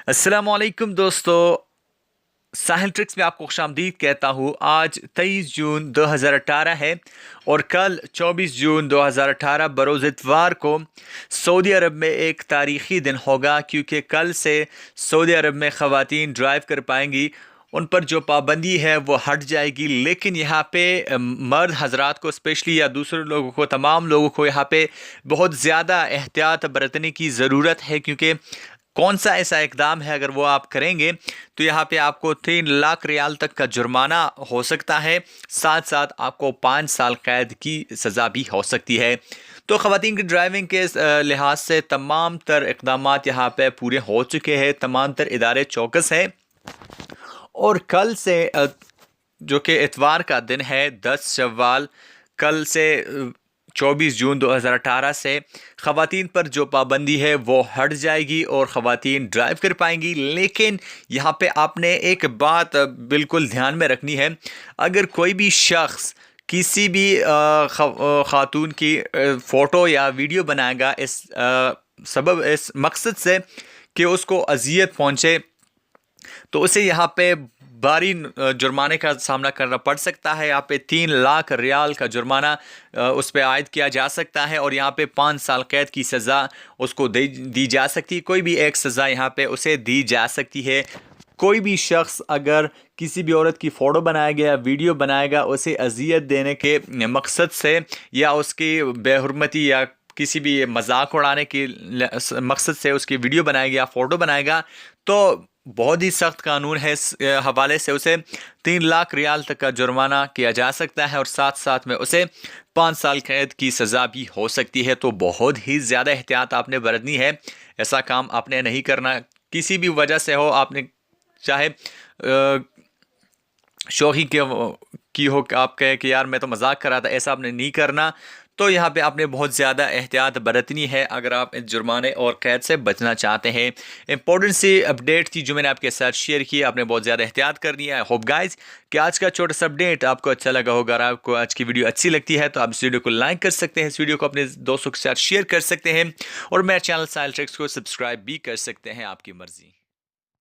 अस्सलामुअलैकुम दोस्तों, साहिल ट्रिक्स में आपको खुशामदीद कहता हूँ। आज 23 जून 2018 है और कल 24 जून 2018 बरोज़ इतवार को सऊदी अरब में एक तारीख़ी दिन होगा, क्योंकि कल से सऊदी अरब में ख़वातीन ड्राइव कर पाएंगी। उन पर जो पाबंदी है वो हट जाएगी, लेकिन यहाँ पे मर्द हजरात को स्पेशली या दूसरे लोगों को, तमाम लोगों को यहाँ पे बहुत ज़्यादा एहतियात बरतने की ज़रूरत है। क्योंकि कौन सा ऐसा इकदाम है, अगर वो आप करेंगे तो यहाँ पे आपको 3 लाख रियाल तक का जुर्माना हो सकता है, साथ साथ आपको 5 साल कैद की सज़ा भी हो सकती है। तो ख़वातीन की ड्राइविंग के लिहाज से तमाम तर इक़दामात यहाँ पे पूरे हो चुके हैं, तमाम तर इदारे चौकस हैं। और कल से जो कि इतवार का दिन है 10 शव्वाल, कल से 24 जून 2018 से ख़वातीन पर जो पाबंदी है वो हट जाएगी और ख़वातीन ड्राइव कर पाएंगी। लेकिन यहाँ पे आपने एक बात बिल्कुल ध्यान में रखनी है, अगर कोई भी शख्स किसी भी खातून की फ़ोटो या वीडियो बनाएगा इस मकसद से कि उसको अजियत पहुँचे, तो उसे यहाँ पे भारी जुर्माने का सामना करना पड़ सकता है। यहाँ पे 3 लाख रियाल का जुर्माना उस पर आयद किया जा सकता है और यहाँ पे 5 साल कैद की सज़ा उसको दी जा सकती है। कोई भी एक सज़ा यहाँ पे उसे दी जा सकती है। कोई भी शख्स अगर किसी भी औरत की फ़ोटो बनाएगा या वीडियो बनाएगा उसे अजियत देने के मकसद से, या उसकी बेहुरमती या किसी भी मजाक उड़ाने के मकसद से उसकी वीडियो बनाएगा या फ़ोटो बनाएगा, तो बहुत ही सख्त कानून है। इस हवाले से उसे 3 लाख रियाल तक का जुर्माना किया जा सकता है और साथ साथ में उसे 5 साल कैद की सज़ा भी हो सकती है। तो बहुत ही ज़्यादा एहतियात आपने बरतनी है। ऐसा काम आपने नहीं करना, किसी भी वजह से हो, आपने चाहे शोखी की हो, आप कहे कि यार मैं तो मजाक कर रहा था, ऐसा आपने नहीं करना। तो यहाँ पे आपने बहुत ज़्यादा एहतियात बरतनी है अगर आप इस जुर्माने और कैद से बचना चाहते हैं। इंपॉर्टेंट सी अपडेट थी जो मैंने आपके साथ शेयर की, आपने बहुत ज़्यादा एहतियात करनी है। आई होप गाइज कि आज का छोटा सा अपडेट आपको अच्छा लगा होगा। अगर आपको आज की वीडियो अच्छी लगती है तो आप इस वीडियो को लाइक कर सकते हैं, इस वीडियो को अपने दोस्तों के साथ शेयर कर सकते हैं और मेरे चैनल साहिल ट्रिक्स को सब्सक्राइब भी कर सकते हैं, आपकी मर्ज़ी।